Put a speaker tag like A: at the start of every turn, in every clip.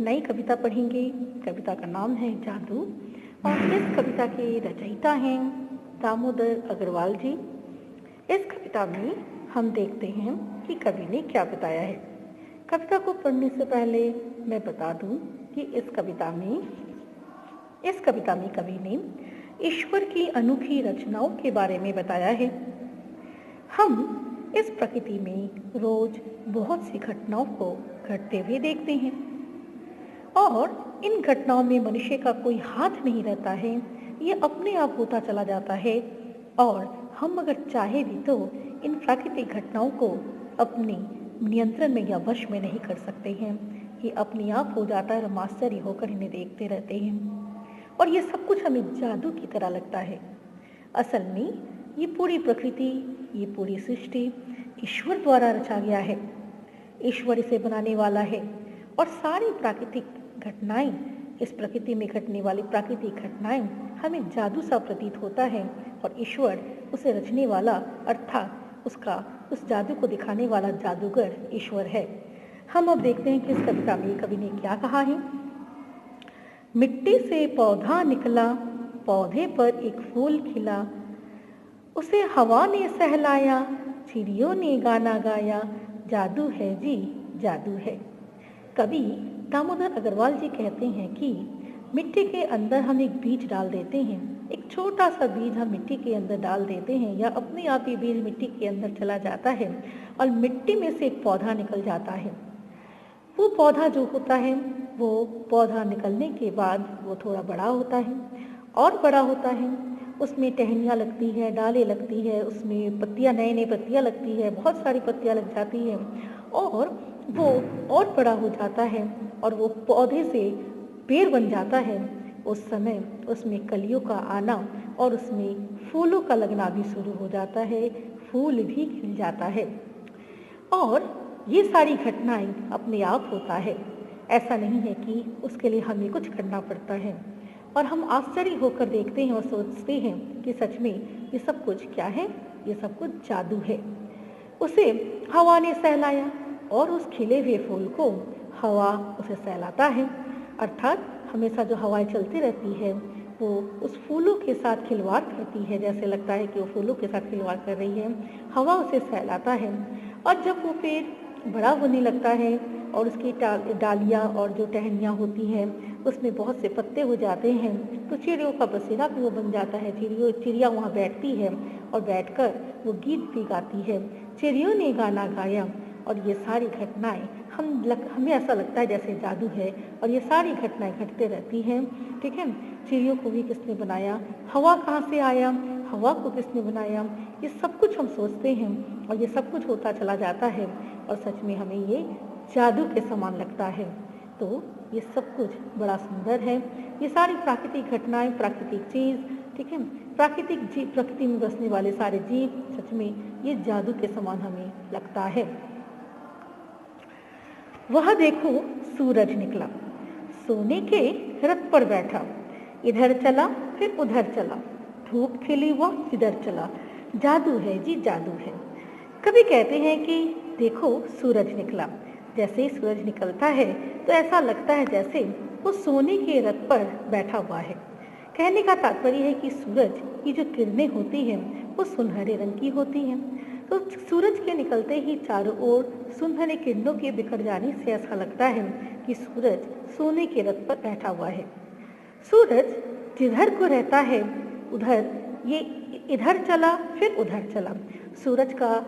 A: नई कविता पढ़ेंगे। कविता का नाम है जादू और इस कविता के रचयिता हैं दामोदर अग्रवाल जी। इस कविता में हम देखते हैं कि कवि ने क्या बताया है। कविता को पढ़ने से पहले मैं बता दूं कि इस कविता में कवि ने ईश्वर की अनोखी रचनाओं के बारे में बताया है। हम इस प्रकृति में रोज बहुत सी घटनाओं को घटते हुए देखते हैं और इन घटनाओं में मनुष्य का कोई हाथ नहीं रहता है, ये अपने आप होता चला जाता है और हम अगर चाहे भी तो इन प्राकृतिक घटनाओं को अपने नियंत्रण में या वश में नहीं कर सकते हैं। ये अपने आप हो जाता है और हम आश्चर्य होकर इन्हें देखते रहते हैं और ये सब कुछ हमें जादू की तरह लगता है। असल में ये पूरी प्रकृति, ये पूरी सृष्टि ईश्वर द्वारा रचा गया है। ईश्वर इसे बनाने वाला है और सारी प्राकृतिक घटनाएं, इस प्रकृति में घटने वाली प्राकृतिक घटनाएं हमें जादू सा प्रतीत होता है और ईश्वर उसे रचने वाला अर्थात उस जादू को दिखाने वाला जादूगर ईश्वर है। हम अब देखते हैं कि इस कविता में कवि ने क्या कहा है। मिट्टी से पौधा निकला, पौधे पर एक फूल खिला, उसे हवा ने सहलाया, चिड़ियों ने गाना गाया, जादू है जी जादू है। कवि दामोदर अग्रवाल जी कहते हैं कि मिट्टी के अंदर हम एक बीज डाल देते हैं, एक छोटा सा बीज हम मिट्टी के अंदर डाल देते हैं या अपने आप ही बीज मिट्टी के अंदर चला जाता है और मिट्टी में से एक पौधा निकल जाता है। वो पौधा जो होता है, वो पौधा निकलने के बाद वो थोड़ा बड़ा होता है और बड़ा होता है, उसमें टहनियाँ लगती है, डालें लगती है, उसमें पत्तियाँ, नई नई पत्तियाँ लगती है, बहुत सारी पत्तियाँ लग जाती हैं और वो और बड़ा हो जाता है और वो पौधे से पेड़ बन जाता है। उस समय उसमें कलियों का आना और उसमें फूलों का लगना भी शुरू हो जाता है, फूल भी खिल जाता है और ये सारी घटनाएं अपने आप होता है। ऐसा नहीं है कि उसके लिए हमें कुछ करना पड़ता है और हम आश्चर्य होकर देखते हैं और सोचते हैं कि सच में ये सब कुछ क्या है, ये सब कुछ जादू है। उसे हवा ने सहलाया और उस खिले हुए फूल को हवा उसे सहलाता है, अर्थात हमेशा जो हवाएं चलती रहती है वो उस फूलों के साथ खिलवाड़ करती है, जैसे लगता है कि वो फूलों के साथ खिलवाड़ कर रही है। हवा उसे सहलाता है और जब वो पेड़ बड़ा होने लगता है और उसकी डालियाँ और जो टहनियाँ होती हैं उसमें बहुत से पत्ते हो जाते हैं तो चिड़ियों का बसेरा भी वो बन जाता है। चिड़िया वहाँ बैठती है और बैठकर वो गीत भी गाती है, चिड़ियों ने गाना गाया। और ये सारी घटनाएं हमें ऐसा लगता है जैसे जादू है और ये सारी घटनाएं घटते रहती हैं। ठीक है, चिड़ियों को भी किसने बनाया, हवा कहाँ से आया, हवा को किसने बनाया, ये सब कुछ हम सोचते हैं और ये सब कुछ होता चला जाता है और सच में हमें ये जादू के समान लगता है। तो ये सब कुछ बड़ा सुंदर है, ये सारी प्राकृतिक घटनाएं, प्राकृतिक चीज़, ठीक है, प्रकृति में बसने वाले सारे जीव, सच में ये जादू के समान हमें लगता है। वह देखो सूरज निकला, सोने के रथ पर बैठा, इधर चला फिर उधर चला, धूप खिली वह जिधर चला, जादू है जी जादू है। कभी कहते हैं कि देखो सूरज निकला, जैसे ही सूरज निकलता है तो ऐसा लगता है जैसे वो सोने के रथ पर बैठा हुआ है। कहने का तात्पर्य है कि सूरज की जो किरणें होती हैं वो सुनहरे रंग की होती हैं, तो सूरज के निकलते ही चारों ओर सुनहरे किरणों के बिखर जाने से ऐसा लगता है कि सूरज सोने के रथ पर बैठा हुआ है। सूरज जिधर को रहता है उधर ये इधर चला फिर उधर चला, सूरज का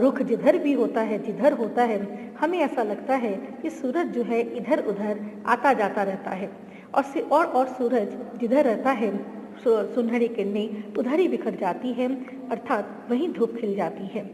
A: रुख जिधर भी होता है, जिधर होता है, हमें ऐसा लगता है कि सूरज जो है इधर उधर आता जाता रहता है और सूरज जिधर रहता है सुनहरी किरणें उधर ही बिखर जाती है, अर्थात वहीं धूप खिल जाती है।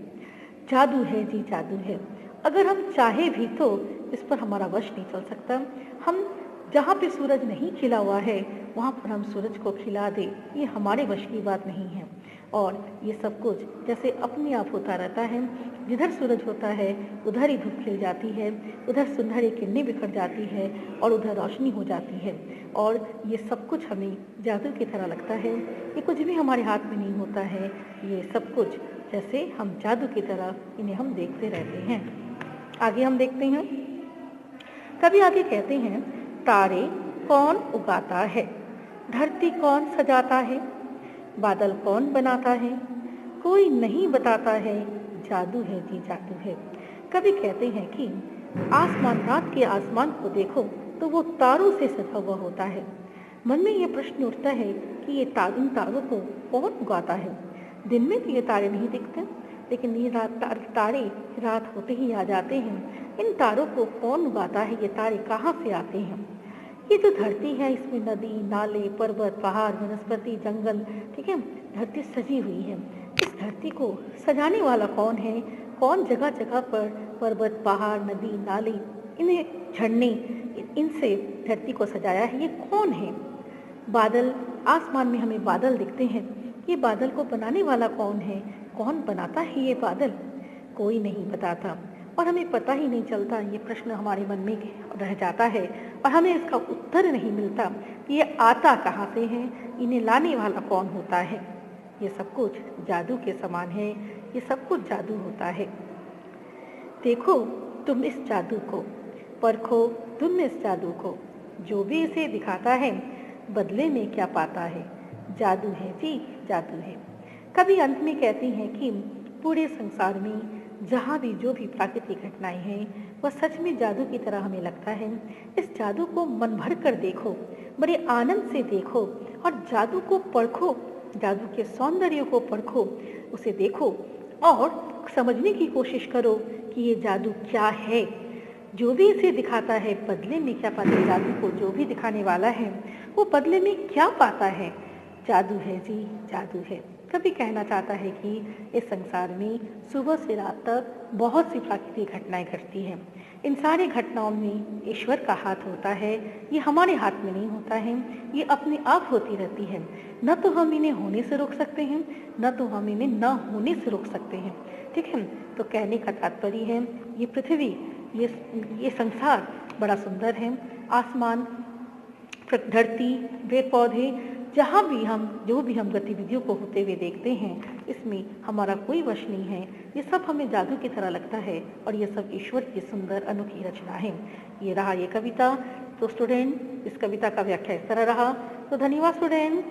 A: जादू है जी जादू है, अगर हम चाहे भी तो इस पर हमारा वश नहीं चल सकता। हम जहाँ पे सूरज नहीं खिला हुआ है वहाँ पर हम सूरज को खिला दें, ये हमारे वश की बात नहीं है। और ये सब कुछ जैसे अपने आप होता रहता है, जिधर सूरज होता है उधर ही धूप खिल जाती है, उधर सुनहरी किरणें बिखर जाती है और उधर रोशनी हो जाती है और ये सब कुछ हमें जादू की तरह लगता है। ये कुछ भी हमारे हाथ में नहीं होता है, ये सब कुछ जैसे हम जादू की तरह इन्हें हम देखते रहते हैं। आगे हम देखते हैं, कभी आगे कहते हैं, तारे कौन उगाता है, धरती कौन सजाता है, बादल कौन बनाता है, कोई नहीं बताता है, जादू है जी जादू है। कभी कहते हैं कि रात के आसमान को देखो तो वो तारों से सजा हुआ होता है। मन में ये प्रश्न उठता है कि इन तारों को कौन उगाता है। दिन में तो ये तारे नहीं दिखते, लेकिन ये तारे रात होते ही आ जाते हैं। इन तारों को कौन उगाता है, ये तारे कहाँ से आते हैं। ये जो धरती है, इसमें नदी, नाले, पर्वत, पहाड़, वनस्पति, जंगल, ठीक है, धरती सजी हुई है। इस धरती को सजाने वाला कौन है, कौन जगह जगह पर पर्वत, पहाड़, नदी, नाले, इन्हें झरने, इनसे धरती को सजाया है, ये कौन है। बादल, आसमान में हमें बादल दिखते हैं, ये बादल को बनाने वाला कौन है, कौन बनाता है ये बादल, कोई नहीं बताता और हमें पता ही नहीं चलता। ये प्रश्न हमारे मन में रह जाता है और हमें इसका उत्तर नहीं मिलता कि ये आता कहाँ से है, इन्हें लाने वाला कौन होता है। ये सब कुछ जादू के समान है, ये सब कुछ जादू होता है। देखो तुम इस जादू को, परखो तुम इस जादू को, जो भी इसे दिखाता है बदले में क्या पाता है, जादू है जी जादू है। कभी अंत में कहती हैं कि पूरे संसार में जहाँ भी जो भी प्राकृतिक घटनाएं हैं वह सच में जादू की तरह हमें लगता है। इस जादू को मन भर कर देखो, बड़े आनंद से देखो और जादू को परखो, जादू के सौंदर्य को परखो, उसे देखो और समझने की कोशिश करो कि ये जादू क्या है। जो भी इसे दिखाता है बदले में क्या पाता है, जादू को जो भी दिखाने वाला है वो बदले में क्या पाता है, जादू है जी जादू है। कभी कहना चाहता है कि इस संसार में सुबह से रात तक बहुत सी प्राकृतिक घटनाएं घटती हैं। इन सारी घटनाओं में ईश्वर का हाथ होता है, ये हमारे हाथ में नहीं होता है, ये अपने आप होती रहती है। न तो हम इन्हें होने से रोक सकते हैं, न तो हम इन्हें न होने से रोक सकते हैं, ठीक है। तो कहने का तात्पर्य है ये पृथ्वी, ये संसार बड़ा सुंदर है। आसमान, धरती, पेड़ पौधे, जहाँ भी हम जो भी हम गतिविधियों को होते हुए देखते हैं, इसमें हमारा कोई वश नहीं है। ये सब हमें जादू की तरह लगता है और ये सब ईश्वर की सुंदर अनोखी रचना है। ये रहा ये कविता। तो स्टूडेंट, इस कविता का व्याख्या इस तरह रहा। तो धन्यवाद स्टूडेंट।